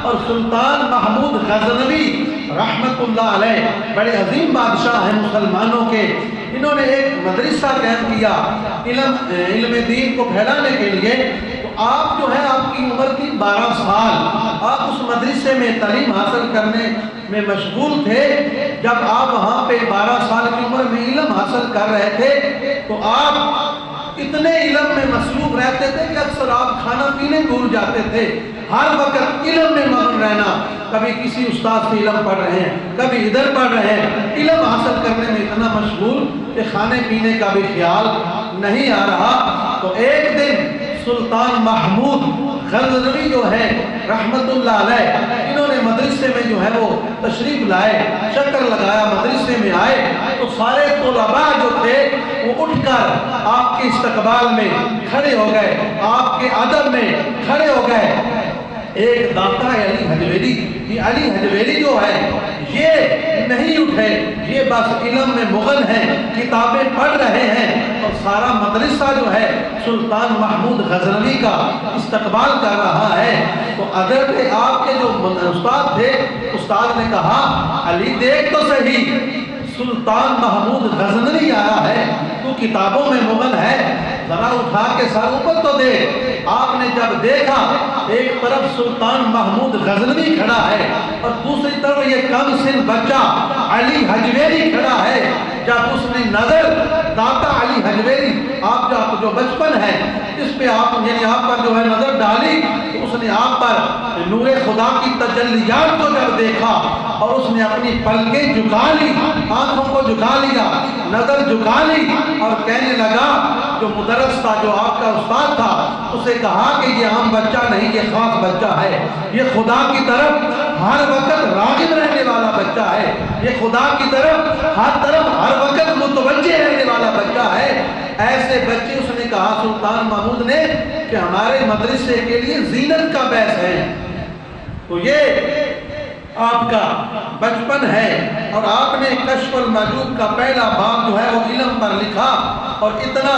اور سلطان محمود غزنوی رحمت اللہ علیہ بڑے عظیم بادشاہ ہیں مسلمانوں کے، انہوں نے ایک مدرسہ قائم کیا علم دین کو پھیلانے کے لیے۔ تو آپ جو ہے آپ کی عمر تھی 12 سال، آپ اس مدرسے میں تعلیم حاصل کرنے میں مشغول تھے۔ جب آپ وہاں پہ 12 سال کی عمر میں علم حاصل کر رہے تھے تو آپ اتنے علم میں مصروف رہتے تھے کہ اکثر آپ کھانا پینے بھول جاتے تھے، ہر وقت علم میں مگن رہنا، کبھی کسی استاد سے علم پڑھ رہے ہیں، کبھی ادھر پڑھ رہے ہیں، علم حاصل کرنے میں اتنا مشغول کہ کھانے پینے کا بھی خیال نہیں آ رہا۔ تو ایک دن سلطان محمود غزنوی جو ہے رحمت اللہ علیہ، انہوں نے مدرسے میں جو ہے وہ تشریف لائے، چکر لگایا، مدرسے میں آئے تو سارے طلباء جو تھے وہ اٹھ کر آپ کے استقبال میں کھڑے ہو گئے، آپ کے ادب میں کھڑے ہو گئے۔ ایک داتا ہے علی حجویری، یہ علی حجویری جو ہے یہ نہیں اٹھے، یہ بس علم میں مغن ہیں، کتابیں پڑھ رہے ہیں، اور سارا مدرسہ جو ہے سلطان محمود غزنوی کا استقبال کر رہا ہے۔ تو حضرت آپ کے جو استاد تھے، استاد نے کہا علی دیکھ تو صحیح، سلطان محمود غزنوی آیا ہے، تو کتابوں میں مغن ہے، ذرا اٹھا کے سر اوپر تو دیکھ۔ آپ نے جب دیکھا ایک طرف سلطان محمود غزنوی کھڑا ہے اور دوسری طرف یہ کم سن بچہ علی حجویری کھڑا ہے، جب اس نے نظر داتا علی حجویری آپ جو بچپن ہے اس پہ آپ پر جو ہے نظر ڈالی تو اس نے آپ پر نور خدا کی تجلیات کو جب دیکھا اور اس نے اپنی پلکیں جھکا لی، آنکھوں کو جھکا لیا، نظر جھکا لی اور کہنے لگا، جو مدرس تھا، جو آپ کا استاد تھا، اسے کہا کہ یہ عام بچہ نہیں، یہ خاص بچہ ہے، یہ خدا کی طرف ہر وقت راغب رہنے والا بچہ ہے، یہ خدا کی طرف ہر وقت متوجہ رہنے والا بچہ ہے۔ ایسے بچے اس نے کہا سلطان محمود نے کہ ہمارے مدرسے کے لیے زینت کا باعث ہے۔ تو یہ آپ کا بچپن ہے اور آپ نے کشف المحجوب کا پہلا باب جو ہے وہ علم پر لکھا اور اتنا